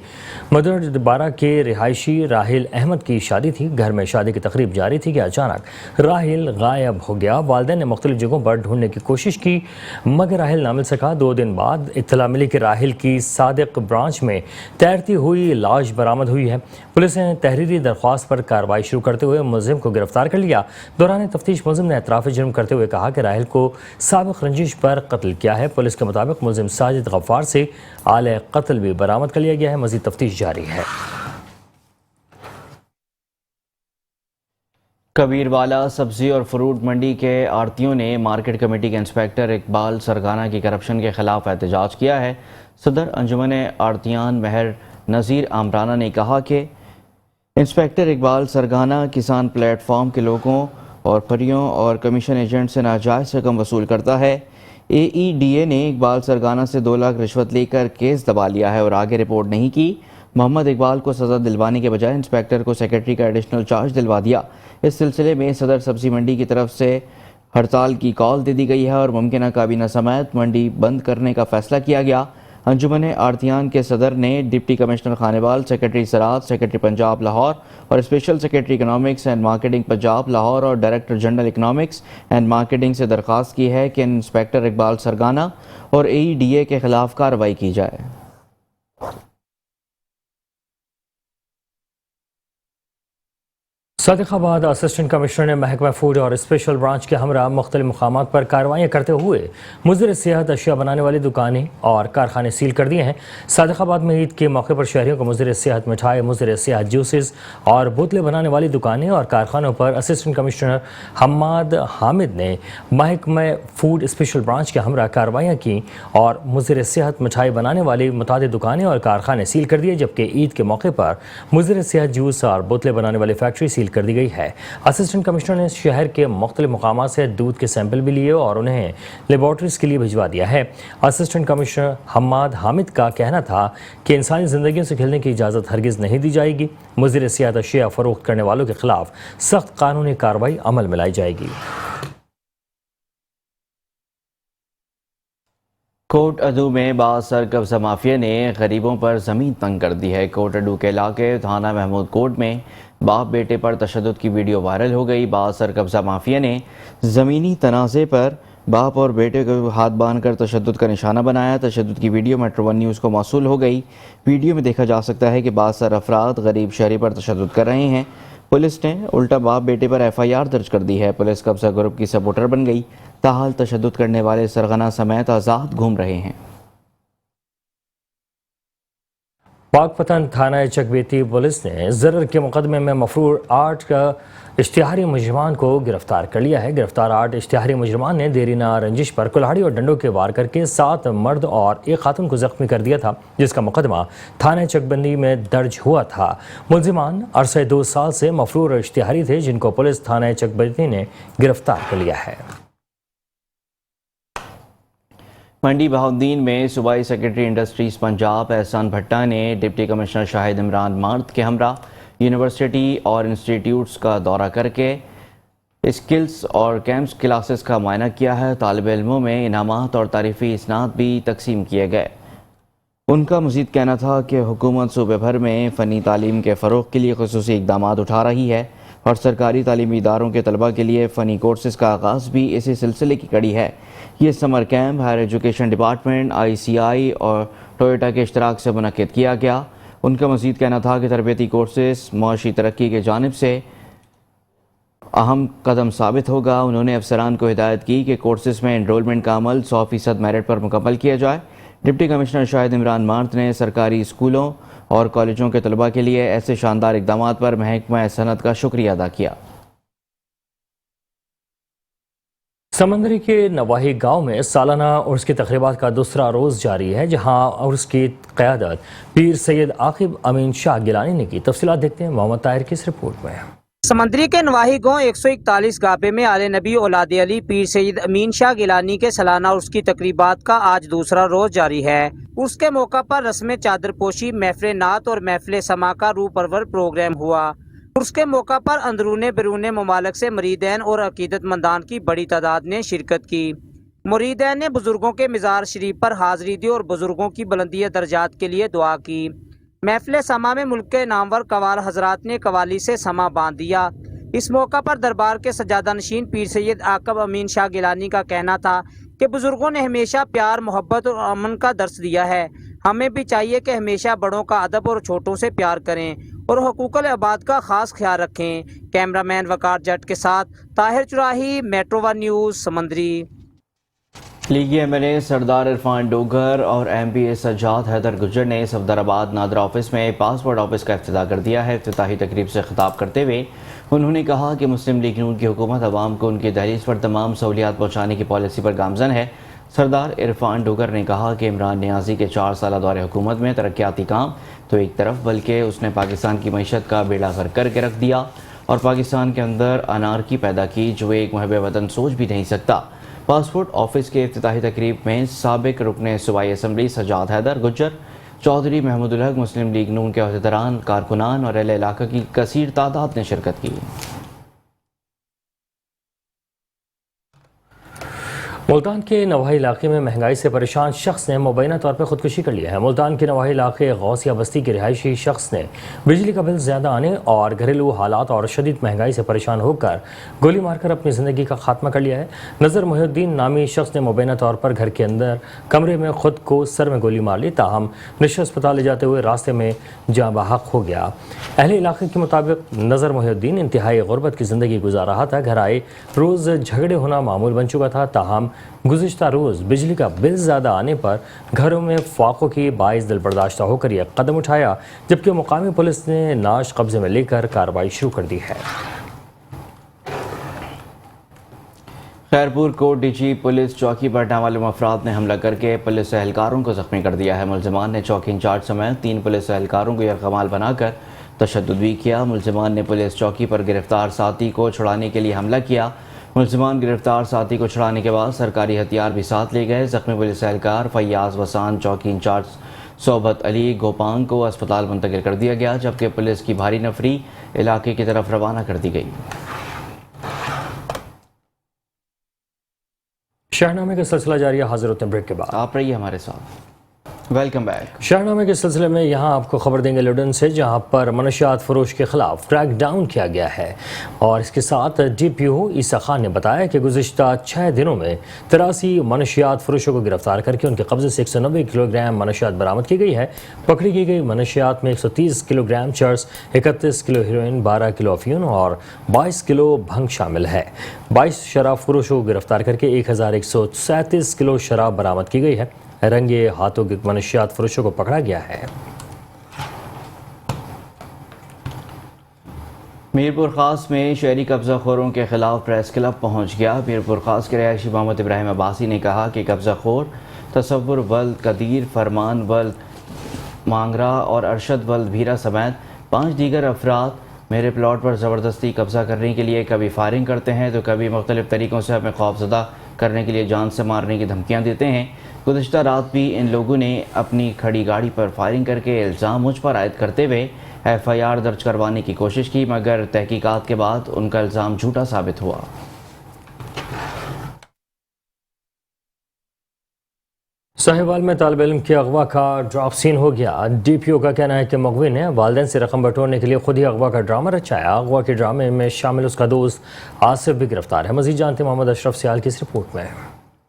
Speaker 2: मदर बारा के रिहायशी राहिल अहमद की शादी थी। घर में शादी की तकरीब जारी थी कि अचानक राहिल गायब हो गया। वालिदैन ने मुख्तलिफ जगहों पर ढूंढने की कोशिश की मगर राहिल ना मिल सका। 2 दिन बाद इत्तला मिली कि राहिल की सादिक ब्रांच में तैरती हुई लाश बरामद हुई है। पुलिस ने तहरीरी दरख्वास्त पर कार्रवाई शुरू करते हुए मुलजिम को गिरफ्तार कर लिया। दौरान तफ्तीश मुलजिम ने एतराफ़ जुर्म करते हुए कहा कि राहिल को साबिक रंजिश पर कत्ल किया है। पुलिस के मुताबिक मुलजिम साजिद गफ्फार से आले कत्ल भी बरामद कर लिया गया है। मज़ीद तफ्तीश जारी है।
Speaker 1: कबीरवाला सब्जी और फ्रूट मंडी के आड़तियों ने मार्केट कमेटी के इंस्पेक्टर इकबाल सरगाना की करप्शन के खिलाफ एहतजाज किया है। सदर अंजुमन आड़तियान महर नज़ीर आमराना ने कहा कि इंस्पेक्टर इकबाल सरगाना किसान प्लेटफॉर्म के लोगों और फरियों और कमीशन एजेंट से नाजायज़ रकम वसूल करता है। AEDA ने इकबाल सरगाना से 2 लाख रिश्वत लेकर केस दबा लिया है और आगे रिपोर्ट नहीं की। मोहम्मद इकबाल को सज़ा दिलवाने के बजाय इंस्पेक्टर को सेक्रेटरी का एडिशनल चार्ज दिलवा दिया। इस सिलसिले में सदर सब्जी मंडी की तरफ से हड़ताल की कॉल दे दी गई है और मुमकिन काबीना समेत मंडी बंद करने का फैसला किया गया। अंजुमन आड़तियान के सदर ने डिप्टी कमिश्नर खानेवाल, सेक्रेटरी ज़राअत, सेक्रेटरी पंजाब लाहौर और special secretary economics and marketing Punjab Lahore और director general economics and marketing से दरख्वास्त की है कि इंस्पेक्टर इकबाल सरगाना और AEDA के खिलाफ कार्रवाई की जाए।
Speaker 2: सादिकाबाद असिस्टेंट कमिश्नर ने महकमा फूड और स्पेशल ब्रांच के हमरा मुख्तलिफ मकामात पर कार्रवाइयाँ करते हुए मुज़र सेहत अशिया बनाने वाली दुकानें और कारखाने सील कर दिए हैं। सादिकाबाद में ईद के मौके पर शहरियों को मुज़र सेहत मिठाई, मुज़र सेहत जूसेस और बोतलें बनाने वाली दुकानें और कारखानों पर असिस्टेंट कमिश्नर हम्माद हामिद ने महकमा फूड स्पेशल ब्रांच के हमरा कार्रवाइयाँ की और मुज़र सेहत मिठाई बनाने वाली मुतादिद दुकानें और कारखाने सील कर दिए, जबकि ईद के मौके पर मुज़र सेहत जूस और बोतलें बनाने वाली फैक्ट्री सील कर दी गई है। असिस्टेंट कमिश्नर ने शहर के मुख्तलिफ मकामात से दूध के सैंपल भी लिए और उन्हें लेबॉर्ट्रीज के लिए भिजवा दिया है। असिस्टेंट कमिश्नर हम्माद हामिद का कहना था कि इंसानी जिंदगियों से खेलने की इजाज़त हरगिज़ नहीं दी जाएगी। मुज़र सेहत अशिया फरोख्त करने वालों के खिलाफ सख्त कानूनी कार्रवाई अमल में लाई जाएगी।
Speaker 1: कोट अदू में बासर कब्जा माफिया ने गरीबों पर ज़मीन तंग कर दी है। कोट अदू के इलाके थाना महमूद कोट में बाप बेटे पर तशद्दुद की वीडियो वायरल हो गई। बासर कब्जा माफिया ने ज़मीनी तनाज़े पर बाप और बेटे को हाथ बांध कर तशद्दुद का निशाना बनाया। तशद्दुद की वीडियो मेट्रो 1 न्यूज़ को मौसूल हो गई। वीडियो में देखा जा सकता है कि बासर अफराद गरीब शहरी पर तशद्दुद कर रहे हैं। पुलिस ने उल्टा बाप बेटे पर FIR दर्ज कर दी है। पुलिस कब्जा ग्रुप की सपोर्टर बन गई। ताहाल तशद्दुद करने वाले सरगना समेत आज़ाद घूम रहे हैं।
Speaker 2: पाकपतन थाना चकबेती पुलिस ने ज़रर के मुकदमे में मफरूर 8 का इश्तिहारी मुजरिमान को गिरफ्तार कर लिया है। गिरफ्तार 8 इश्तिहारी मुजरिमान ने देरीना रंजिश पर कुल्हाड़ी और डंडों के वार करके 7 मर्द और 1 खातून को जख्मी कर दिया था, जिसका मुकदमा थाना चकबंदी में दर्ज हुआ था। मुलजिमान अरसे 2 साल से मफरूर इश्तिहारी थे, जिनको पुलिस थाना चकबंदी ने गिरफ्तार कर लिया है।
Speaker 1: मंडी बहाउद्दीन में सूबाई सेक्रेटरी इंडस्ट्रीज पंजाब एहसान भट्टा ने डिप्टी कमिश्नर शाहिद इमरान मार्द के हमरा यूनिवर्सिटी और इंस्टीट्यूट्स का दौरा करके स्किल्स और कैंप्स क्लासेस का मुआयना किया है। तालिब इल्मों में इनामात और तारीफ़ी इसनाद भी तकसीम किए गए। उनका मज़ीद कहना था कि हुकूमत सूबे भर में फ़नी तालीम के फ़रोग़ के लिए ख़ुसूसी इक़दामात उठा रही है और सरकारी तालीमी इदारों के तलबा के लिए फ़नी कोर्सेज़ का आगाज़ भी इसी सिलसिले की कड़ी है। ये summer camp higher education department, ICI और टोयोटा के इश्तराक से मुनक़्क़िद किया गया। उनका मज़ीद कहना था कि तरबियती कोर्सेज़ मआशी तरक्की की जानिब से अहम कदम साबित होगा। उन्होंने अफसरान को हिदायत की कि कोर्सेज़ में एनरोलमेंट का अमल 100% मेरिट पर मुकम्मल किया जाए। डिप्टी कमिश्नर शाहिद इमरान मार्द ने सरकारी स्कूलों और कॉलेजों के तलबा के लिए ऐसे शानदार इक़दामात पर महकमा सनत का शुक्रिया अदा किया।
Speaker 2: समंदरी के नवाही गांव में सालाना उर्स की तकरीबात का दूसरा रोज़ जारी है, जहां उर्स की क़यादत पीर सैयद आकिब अमीन शाह गिलानी ने की। तफसीलात देखते हैं मोहम्मद ताहिर की इस रिपोर्ट में।
Speaker 20: समंदरी के नवाही गांव 141 गाबे में आले नबी औलाद अली पीर सैयद अमीन शाह गिलानी के सालाना उर्स की तकरीबात का आज दूसरा रोज जारी है। उर्स के मौका पर रस्म चादर पोशी, महफिल नात और महफिल समा का रूह परवर प्रोग्राम हुआ। उर्स के मौका पर अंदरूने बैरून ममालिक से मुरीदैन और अकीदतमंदान की बड़ी तादाद ने शिरकत की। मुरीदैन ने बुजुर्गों के मज़ार शरीफ पर हाजिरी दी और बुजुर्गों की बुलंदी दर्जात के लिए दुआ की। महफिल समा में मुल्क के नामवर कवाल हजरात ने कवाली से समा बांध दिया। इस मौका पर दरबार के सज्जादा नशीन पीर सैयद आकिब अमीन शाह गिलानी का कहना था कि बुजुर्गों ने हमेशा प्यार, मोहब्बत और अमन का दर्स दिया है। हमें भी चाहिए कि हमेशा बड़ों का अदब और छोटों से प्यार करें और हुकूकुल इबाद का खास ख्याल रखें। कैमरामैन वकार जट के साथ ताहिर चुराही, मेट्रो वन न्यूज़, समंदरी।
Speaker 1: लीगी एमएलए सरदार इरफान डोगर और एमपी सज्जाद हैदर गुज्जर ने सफदराबाद नादर ऑफिस में पासपोर्ट ऑफिस का इफ्तिताह कर दिया है। इफ्तिताही तकरीब से खिताब करते हुए उन्होंने कहा कि मुस्लिम लीग नून की हुकूमत अवाम को उनकी दहलीज पर तमाम सहूलियात पहुँचाने की पॉलिसी पर गामजन है। सरदार इरफान डोगर ने कहा कि इमरान नियाजी के 4 साल दौरे हुकूमत में तरक्याती काम तो एक तरफ, बल्कि उसने पाकिस्तान की मईशत का बेड़ा गर्क करके रख दिया और पाकिस्तान के अंदर अनारकी पैदा की जो एक मुहब्बे वतन सोच भी नहीं सकता। पासपोर्ट ऑफिस के इफ्तिताही तकरीब में साबिक रुकने सूबाई असम्बली सज्जाद हैदर गुज्जर, चौधरी महमूदुल हक, मुस्लिम लीग नून के अहदेदारान, कारकुनान और अहले इलाका की कसीर तादाद ने शिरकत की।
Speaker 2: मुल्तान के नवाही इलाके में महंगाई से परेशान शख्स ने मुबैना तौर पर खुदकुशी कर लिया है। मुल्तान के नवाही इलाके गौसिया बस्ती के रिहायशी शख्स ने बिजली का बिल ज़्यादा आने और घरेलू हालात और शदीद महंगाई से परेशान होकर गोली मारकर अपनी ज़िंदगी का खात्मा कर लिया है। नज़र मोहिउद्दीन नामी शख्स ने मुबैना तौर पर घर के अंदर कमरे में खुद को सर में गोली मार ली, ताहम निश्चित अस्पताल ले जाते हुए रास्ते में जाँ बहक हो गया। अहले इलाके के मुताबिक नज़र मोहिउद्दीन इंतहाई गुर्बत की ज़िंदगी गुजार रहा था। घर आए रोज़ झगड़े होना मामूल बन चुका था, ताहम गुज़िश्ता रोज़ बिजली का बिल ज़्यादा आने पर घरों में फाकों की बाइस दिल बर्दाश्त होकर यह कदम उठाया, जबकि मुकामी पुलिस ने नाश कब्जे में लेकर कार्रवाई शुरू कर दी है।
Speaker 1: खैरपुर को डीजी पुलिस चौकी पर नामालूम अफराद ने हमला करके पुलिस एहलकारों को ज़ख्मी कर दिया है। मुलजमान ने चौकी इंचार्ज समेत 3 पुलिस एहलकारों को यरगमाल बनाकर तशद्दुद भी किया। मुलजमान ने पुलिस चौकी पर गिरफ्तार साथी को छुड़ाने के लिए हमला किया। मुलजमान गिरफ्तार साथी को छुड़ाने के बाद सरकारी हथियार भी साथ ले गए। ज़ख्मी पुलिस एहलकार फैयाज वसान, चौकी इंचार्ज सोबत अली गोपांग को अस्पताल मुंतकिल कर दिया गया, जबकि पुलिस की भारी नफरी इलाके की तरफ रवाना कर दी गई।
Speaker 2: शहरनामे का सिलसिला जारी है। हाजिर होते हैं ब्रेक के बाद।
Speaker 1: आप रहिए हमारे साथ। Welcome back.
Speaker 2: शहरनामे के सिलसिले में यहाँ आपको खबर देंगे लुधियाना से, जहाँ पर मनशियात फरोश के खिलाफ क्रैक डाउन किया गया है। और इसके साथ DPO ईसा खान ने बताया कि गुज़िश्ता 6 दिनों में 83 मनशियात फरोशों को गिरफ्तार करके उनके कब्जे से 190 किलोग्राम मनशियात बरामद की गई है। पकड़ी की गई मनशियात में 130 kilogram cheers, 31 kilo heroine, 12 kilo अफीम और 22 किलो भंग शामिल है। 22 शराब फरोशों को गिरफ्तार करके 1137 किलो शराब बरामद की गई है। रंगे हाथों के मनशियात फरोशों को पकड़ा गया है।
Speaker 1: मीरपुर खास में शहरी कब्जा खोरों के खिलाफ प्रेस क्लब पहुंच गया। मीरपुर खास के रहायशी मोहम्मद इब्राहिम अब्बासी ने कहा कि कब्जा खोर तसव्वुर वल्द कदीर, फरमान वल्द मांगरा और अरशद वल्द भीरा समेत 5 दीगर अफराद मेरे प्लॉट पर ज़बरदस्ती कब्जा करने के लिए कभी फायरिंग करते हैं तो कभी मुख्तलिफ़ तरीक़ों से हमें खौफज़दा करने के लिए जान से मारने की धमकियाँ देते हैं। गुज़िश्ता रात भी इन लोगों ने अपनी खड़ी गाड़ी पर फायरिंग करके इल्ज़ाम मुझ पर आयद करते हुए FIR दर्ज करवाने की कोशिश की, मगर तहकीकात के बाद उनका इल्ज़ाम झूठा साबित हुआ।
Speaker 2: साहिवाल में तालिब इल्म के अगवा का ड्राप सीन हो गया। DPO का कहना है कि मुगवी ने वालिदैन से रकम बटोरने के लिए खुद ही अगवा का ड्रामा रचाया। अगवा के ड्रामे में शामिल उसका दोस्त आसिफ भी गिरफ्तार है। मजीद जानते मोहम्मद अशरफ सियाल की इस रिपोर्ट में।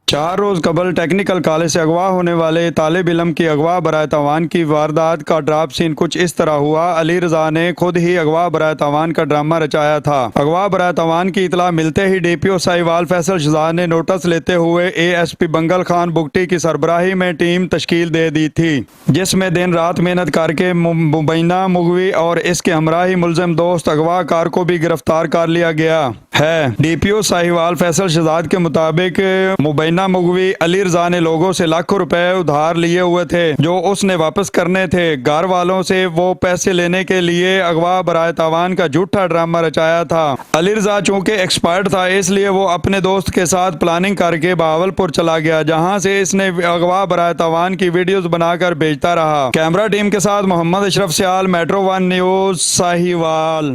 Speaker 21: 4 रोज़ कबल टेक्निकल कॉलेज से अगवा होने वाले तालिब इल्म की अगवा बराए तावान की वारदात का ड्राप सीन कुछ इस तरह हुआ। अली रजा ने खुद ही अगवा बराए तावान का ड्रामा रचाया था। अगवा बराए तावान की इतला मिलते ही DPO साहिवाल फैसल शहजाद ने नोटिस लेते हुए ASP बंगल खान बुगटी की सरबराही में टीम तश्कील दे दी थी, जिसमें दिन रात मेहनत करके मुबैना मुगवी और इसके हमराही मुलजिम दोस्त अगवा कार को भी गिरफ्तार कर लिया गया। है। DPO साहिवाल फैसल शहजाद के मुताबिक मुबैना मुगवी अली रजा ने लोगों से लाखों रुपए उधार लिए हुए थे जो उसने वापस करने थे। घर वालों से वो पैसे लेने के लिए अगवा बराए तावान का झूठा ड्रामा रचाया था। अली रजा चूंकि एक्सपर्ट था इसलिए वो अपने दोस्त के साथ प्लानिंग करके बहावलपुर चला गया, जहां से इसने अगवा बराए तावान की वीडियोस बनाकर भेजता रहा। कैमरा टीम के साथ मोहम्मद अशरफ सियाल, मेट्रो 1 न्यूज, साहिवाल।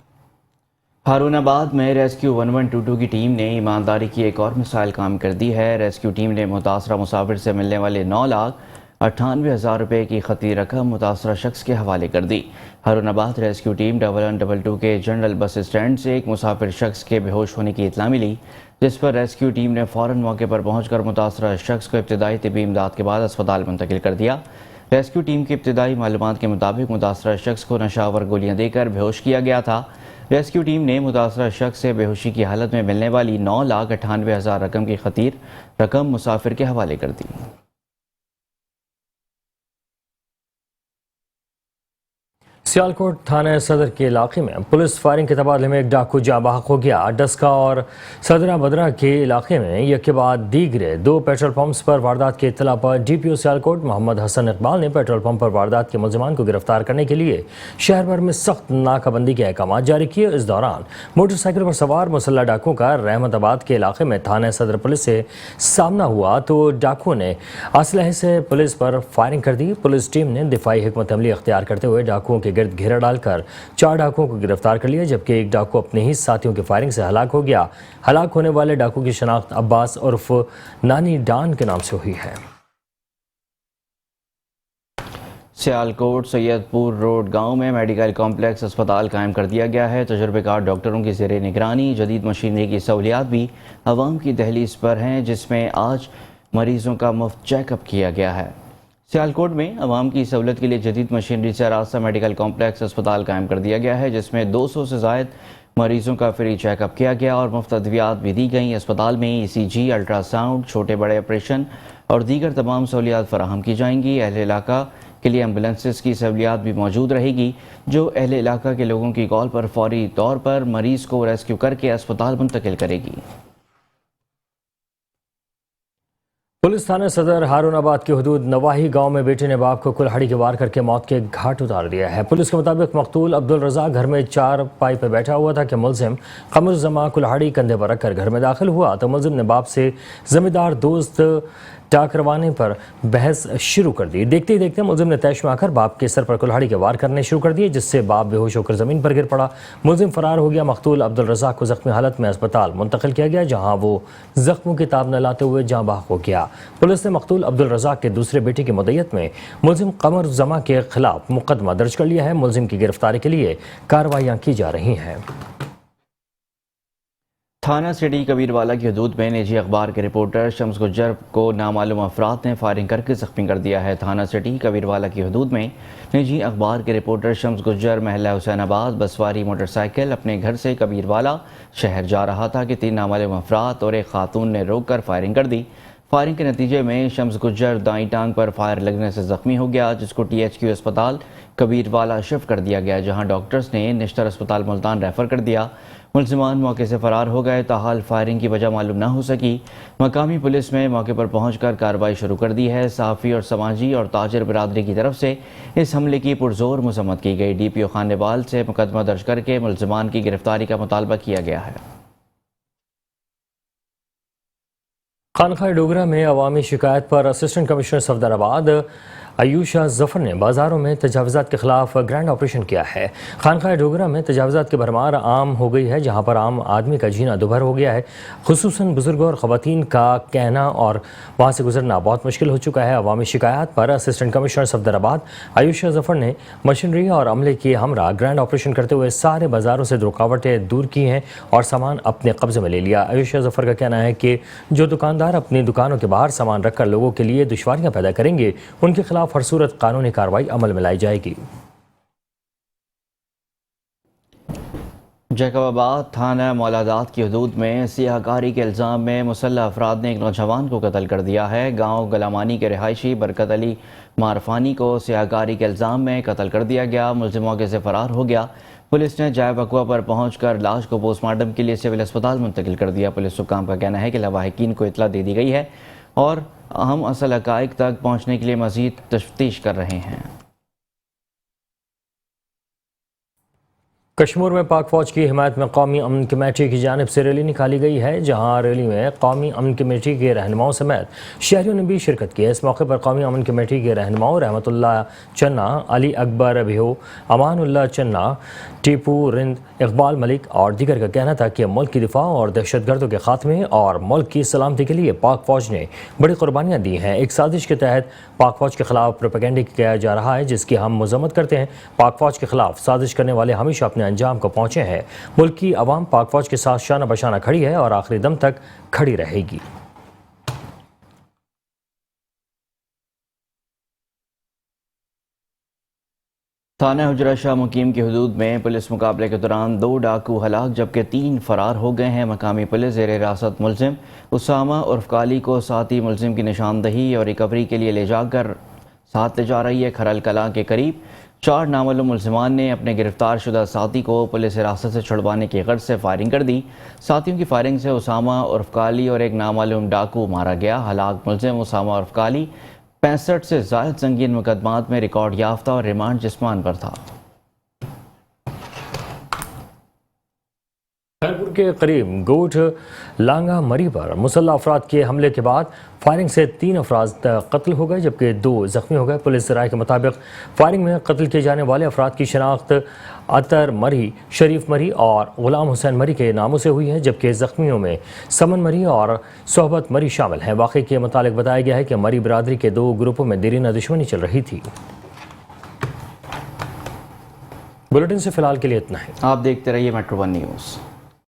Speaker 1: हारूनाबाद में रेस्क्यू 1122 की टीम ने ईमानदारी की एक और मिसाइल काम कर दी है। रेस्क्यू टीम ने मुतासरा मुसाफिर से मिलने वाले 9,98,000 रुपये की खती रकम मुतासरा शख्स के हवाले कर दी। हारूनाबाद रेस्क्यू टीम 1122 के जनरल बस स्टैंड से एक मुसाफिर शख्स के बेहोश होने की इत्तला मिली, जिस पर रेस्क्यू टीम ने फ़ौरन मौके पर पहुंचकर मुतासरा शख्स को इब्तदाई तिब्बी इमदाद के बाद अस्पताल मुंतकिल कर दिया। रेस्क्यू टीम की इब्तदाई मालूमात के मुताबिक मुतासरा शख्स को नशावर गोलियां देकर बेहोश किया गया था। रेस्क्यू टीम ने मुतासरा शख्स से बेहोशी की हालत में मिलने वाली 9,98,000 रकम की खतीर रकम मुसाफिर के हवाले कर दी।
Speaker 2: सियालकोट थाना सदर के इलाके में पुलिस फायरिंग के तबादले में एक डाकू जाँ बहक हो गया। डस्का और सदरा बदरा के इलाके में एक के बाद दीगरे 2 पेट्रोल पंप्स पर वारदात की इत्तला पर DPO सियालकोट मोहम्मद हसन इकबाल ने पेट्रोल पंप पर वारदात के मुलजमान को गिरफ्तार करने के लिए शहर भर में सख्त नाकाबंदी के अहकाम जारी किए। इस दौरान मोटरसाइकिल पर सवार मुसल्ला डाकुओं का रहमताबाद के इलाके में थाना सदर पुलिस से सामना हुआ तो डाकुओं ने असलहे से पुलिस पर फायरिंग कर दी। पुलिस टीम ने दिफाई हिकमत अमली अख्तियार करते हुए डाकुओं के गिरद घेरा डालकर 4 डाकुओं को गिरफ्तार कर लिया, जबकि एक डाकू अपने ही साथियों की फायरिंग से हलाक हो गया। हलाक होने वाले डाकू की शनाख्त अब्बास उर्फ नानी डान के नाम से हुई है।
Speaker 1: सियालकोट सैयदपुर रोड गांव में मेडिकल कॉम्प्लेक्स अस्पताल कायम कर दिया गया है। तजुर्बेकार डॉक्टरों की ज़ेरे निगरानी जदीद मशीनरी की सहूलियात भी आवाम की दहलीज पर हैं, जिसमें आज मरीजों का मुफ्त चेकअप किया गया है। सियालकोट में आवाम की सहूलत के लिए जदीद मशीनरी से रास्ता मेडिकल कॉम्प्लेक्स अस्पताल कायम कर दिया गया है, जिसमें 200 से ज़ायद मरीजों का फ्री चेकअप किया गया और मुफ्त अद्वियात भी दी गई। अस्पताल में ECG, अल्ट्रासाउंड, छोटे बड़े ऑपरेशन और दीगर तमाम सहूलियात फराहम की जाएंगी। अहले इलाका के लिए एम्बुलेंसेस की सहूलियात भी मौजूद रहेगी, जो अहले इलाका के लोगों की कॉल पर फौरी तौर पर मरीज़ को रेस्क्यू करके अस्पताल मुंतकिल करेगी।
Speaker 2: पुलिस थाना सदर हारूनाबाद की हदूद नवाही गांव में बेटे ने बाप को कुल्हाड़ी के वार करके मौत के घाट उतार दिया है। पुलिस के मुताबिक मकतूल अब्दुल रज़ाक घर में 4 पाई पर बैठा हुआ था कि मुलजिम कमर जमा कुल्हाड़ी कंधे पर रखकर घर में दाखिल हुआ तो मुलजिम ने बाप से जमींदार दोस्त टाकरवाने पर बहस शुरू कर दी। देखते ही देखते मुलजिम ने तैश में आकर बाप के सर पर कुल्हाड़ी के वार करने शुरू कर दिए, जिससे बाप बेहोश होकर जमीन पर गिर पड़ा। मुलजिम फरार हो गया। मकतूल अब्दुल रज़ाक को जख्मी हालत में अस्पताल मुंतकिल किया गया, जहां वो जख्मों की ताब न लाते हुए जाँ बहक हो गया। पुलिस ने मकतूल अब्दुल रज़ाक के दूसरे बेटे की मुद्दत में मुलजिम कमर जमा के खिलाफ मुकदमा दर्ज कर लिया है। मुलजिम की गिरफ्तारी के लिए कार्रवाइयाँ की जा रही हैं।
Speaker 1: थाना सिटी कबीरवाला की हदूद में निजी अखबार के रिपोर्टर शम्स गुज्जर को नामालूम अफराद ने फायरिंग करके जख्मी कर दिया है। थाना सिटी कबीरवाला की हदूद में निजी अखबार के रिपोर्टर शम्स गुज्जर महल्ला हुसैनाबाद बसवारी मोटरसाइकिल अपने घर से कबीरवाला शहर जा रहा था कि 3 नामालूम अफराद और एक खातून ने रोक कर फायरिंग कर दी। फायरिंग के नतीजे में शम्स गुज्जर दाईं टांग पर फायर लगने से जख्मी हो गया, जिसको THQ अस्पताल कबीरवाला शिफ्ट कर दिया गया, जहां डॉक्टर्स ने निश्तर अस्पताल मुल्तान रेफर कर दिया। मुलजिमान मौके से फरार हो गए। ताहाल फायरिंग की वजह मालूम न हो सकी। मकामी पुलिस ने मौके पर पहुंचकर कार्रवाई शुरू कर दी है। सहाफ़ी और समाजी और ताजर बिरादरी की तरफ से इस हमले की पुरजोर मजम्मत की गई। DPO खानेवाल से मुकदमा दर्ज करके मुलजिमान की गिरफ्तारी का मुतालबा किया गया है।
Speaker 2: खानखा डोगरा में अवामी शिकायत पर असिस्टेंट कमिश्नर सफदराबाद आयुषा जफर ने बाज़ारों में तजावज़ात के खिलाफ ग्रैंड ऑपरेशन किया है। खानखा डोगरा में तजावज़ात की भरमार आम हो गई है, जहां पर आम आदमी का जीना दुभर हो गया है। खुसूसन बुजुर्गों और ख़वातीन का कहना और वहां से गुजरना बहुत मुश्किल हो चुका है। अवामी शिकायत पर असिस्टेंट कमिश्नर सफदराबाद आयुषा जफर ने मशीनरी और अमले की हमरा ग्रैंड ऑपरेशन करते हुए सारे बाज़ारों से रुकावटें दूर की हैं और सामान अपने कब्जे में ले लिया। आयुषा जफर का कहना है कि जो दुकानदार अपनी दुकानों के बाहर सामान रखकर लोगों के लिए दुश्वारियां पैदा करेंगे, उनके खिलाफ हर सूरत कानूनी कार्रवाई अमल में लाई जाएगी।
Speaker 1: जैकबाबाद थाना मौलादात की हदूद में सियाहकारी के इल्ज़ाम में मुसल्लह अफराद ने एक नौजवान को कत्ल कर दिया है। गांव गलामानी के रिहायशी बरकत अली मारफानी को सियाहकारी के इल्ज़ाम में कत्ल कर दिया गया। मुलजिम मौके से फरार हो गया। पुलिस ने जाए वक़्वा पर पहुंचकर लाश को पोस्टमार्टम के लिए सिविल अस्पताल मुंतकिल कर दिया। पुलिस हुक्काम का कहना है कि लवाहिकीन को इतला दे दी गई है और अहम असल हक़ाइक़ तक पहुँचने के लिए मज़ीद तफ्तीश कर रहे हैं।
Speaker 2: कश्मीर में पाक फौज की हिमायत में कौमी अमन कमेटी की जानिब से रैली निकाली गई है, जहां रैली में कौमी अमन कमेटी के रहनुमाओं समेत शहरियों ने भी शिरकत की है। इस मौके पर कौमी अमन कमेटी के रहनुमाओं रहमतुल्लाह चन्ना, अली अकबर अभिहो, अमानुल्लाह चन्ना, टीपू रिंद, इकबाल मलिक और दीगर का कहना था कि मुल्क की दिफा और दहशतगर्दों के खात्मे और मुल्क की सलामती के लिए पाक फौज ने बड़ी कुर्बानियाँ दी हैं। एक साजिश के तहत पाक फौज के खिलाफ प्रोपेगेंडा किया जा रहा है, जिसकी हम मजम्मत करते हैं। पाक फौज के खिलाफ साजिश करने वाले हमेशा अपने अंजाम को पहुंचे हैं। मुल्क की आवाम पाक फौज के साथ शाना बशाना खड़ी है और आखिरी दम तक खड़ी रहेगी।
Speaker 1: थाना हुजरा शाह मुकीम की हदूद में पुलिस मुकाबले के दौरान 2 डाकू हलाक जबकि 3 फरार हो गए हैं। मकामी पुलिस ज़ेर हिरासत मुलजिम उसामा उर्फ काली को साथी मुलजिम की निशानदही और रिकवरी के लिए ले जा रही है। खरल कलां के करीब 4 नामालूम मुलजिमान ने अपने गिरफ्तार शुदा साथी को पुलिस हिरासत से छुड़वाने की गर्ज से फायरिंग कर दी। साथियों की फायरिंग से उसामा उर्फ काली और एक नामालूम डाकू मारा गया। हलाक मुलजिम उसामा उर्फ काली 65 से ज़ायद संगीन मुकदमात में रिकॉर्ड याफ्ता और रिमांड जिस्मान पर था।
Speaker 2: खैरपुर के करीब गोठ लांगा मरी पर मुसल्लह अफराद के हमले के बाद फायरिंग से 3 अफराद कत्ल हो गए जबकि 2 जख्मी हो गए। पुलिस राय के मुताबिक फायरिंग में कत्ल किए जाने वाले अफराद की शनाख्त अतर मरी, शरीफ मरी और गुलाम हुसैन मरी के नामों से हुई है, जबकि जख्मियों में समन मरी और सोहबत मरी शामिल हैं। वाक़े के मुताबिक बताया गया है कि मरी बरादरी के 2 ग्रुपों में देरीना दुश्मनी चल रही थी। बुलेटिन से फिलहाल के लिए इतना है।
Speaker 1: आप देखते रहिए मेट्रो 1 न्यूज़।